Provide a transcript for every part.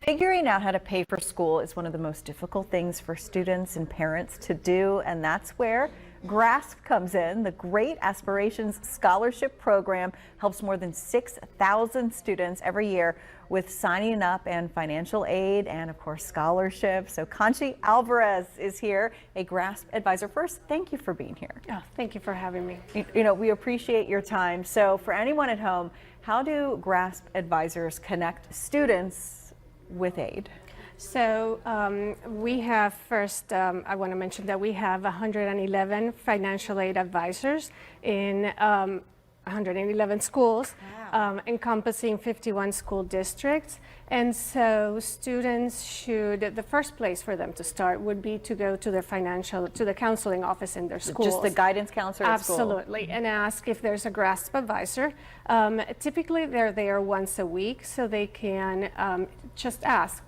Figuring out how to pay for school is one of the most difficult things for students and parents to do, and that's where GRASP comes in. The Great Aspirations Scholarship Program helps more than 6,000 students every year with signing up and financial aid and, of course, scholarships. So Conchy Alvarez is here, a GRASP advisor. First, thank you for being here. Oh, thank you for having me. You know, we appreciate your time. So for anyone at home, how do GRASP advisors connect students with aid? So we have first, I want to mention that we have 111 financial aid advisors in 111 schools. Wow. Encompassing 51 school districts. And so students should, the first place for them to start would be to go to the counseling office in their school. Just the guidance counselor at school? Absolutely, and ask if there's a GRASP advisor. Typically they're there once a week, so they can just ask,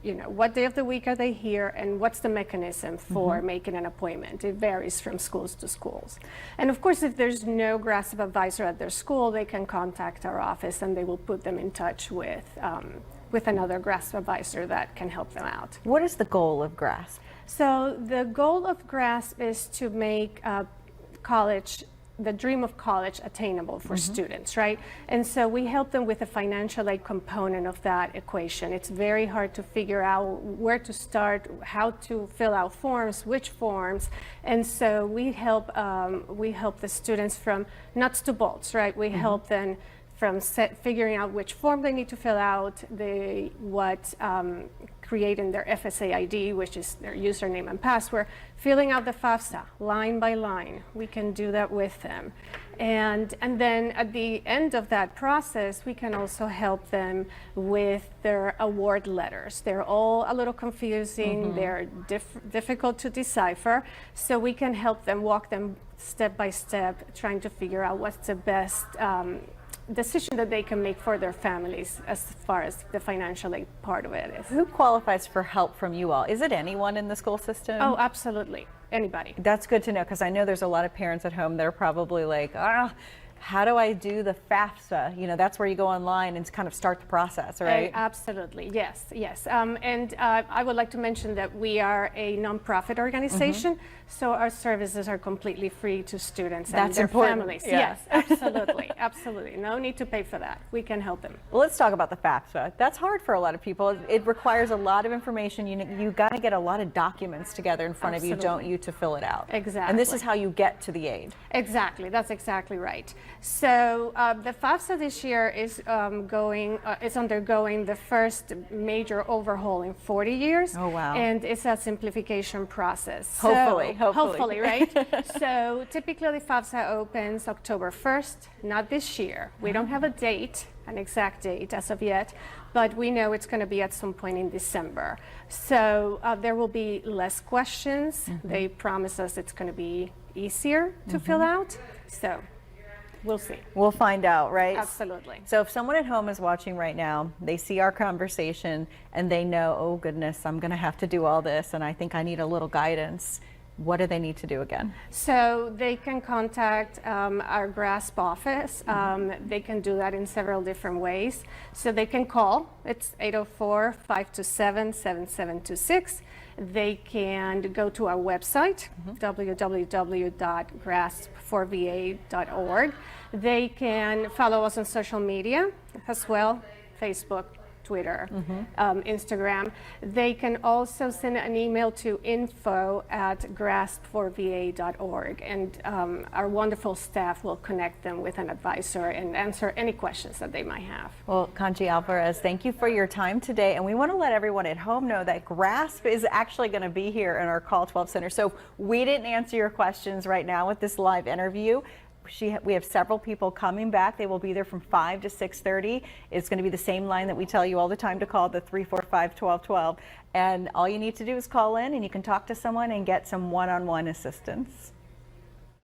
you know, what day of the week are they here and what's the mechanism for making an appointment. It varies from schools to schools. And of course, if there's no GRASP advisor at their school, they can contact our office and they will put them in touch with another GRASP advisor that can help them out. What is the goal of GRASP? So the goal of GRASP is to make college, the dream of college, attainable for students, right? And so we help them with the financial aid component of that equation. It's very hard to figure out where to start, how to fill out forms, which forms, and so we help the students from nuts to bolts, right? We help them from figuring out which form they need to fill out, creating their FSA ID, which is their username and password, filling out the FAFSA line by line. We can do that with them. And then at the end of that process, we can also help them with their award letters. They're all a little confusing, they're difficult to decipher, so we can help them, walk them step by step, trying to figure out what's the best decision that they can make for their families as far as the financial aid part of it is. Who qualifies for help from you all? Is it anyone in the school system? Oh, absolutely. Anybody. That's good to know, because I know there's a lot of parents at home that are probably like, how do I do the FAFSA? You know, that's where you go online and kind of start the process, right? Absolutely, yes, yes. And I would like to mention that we are a nonprofit organization, so our services are completely free to students and their families. Yeah. Yes, absolutely, absolutely. No need to pay for that. We can help them. Well, let's talk about the FAFSA. That's hard for a lot of people. It requires a lot of information. You got to get a lot of documents together in front of you, don't you, to fill it out. Exactly. And this is how you get to the aid. Exactly, that's exactly right. So the FAFSA this year is undergoing the first major overhaul in 40 years. Oh, wow. And it's a simplification process. Hopefully, right? So typically the FAFSA opens October 1st, not this year. We don't have a date, an exact date as of yet, but we know it's going to be at some point in December. So there will be less questions. They promise us it's going to be easier to fill out. So we'll see. We'll find out, right? Absolutely. So if someone at home is watching right now, they see our conversation and they know, oh goodness, I'm going to have to do all this and I think I need a little guidance. What do they need to do again? So they can contact our GRASP office. They can do that in several different ways. So they can call. It's 804-527-7726. They can go to our website, www.grasp4va.org. They can follow us on social media as well, Facebook, Twitter, Instagram. They can also send an email to info@grasp4va.org, and our wonderful staff will connect them with an advisor and answer any questions that they might have. Well, Conchy Alvarez, thank you for your time today, and we want to let everyone at home know that GRASP is actually going to be here in our Call 12 Center. So we didn't answer your questions right now with this live interview. We have several people coming back. They will be there from 5 to 6:30. It's going to be the same line that we tell you all the time to call, the 345-1212. And all you need to do is call in and you can talk to someone and get some one-on-one assistance.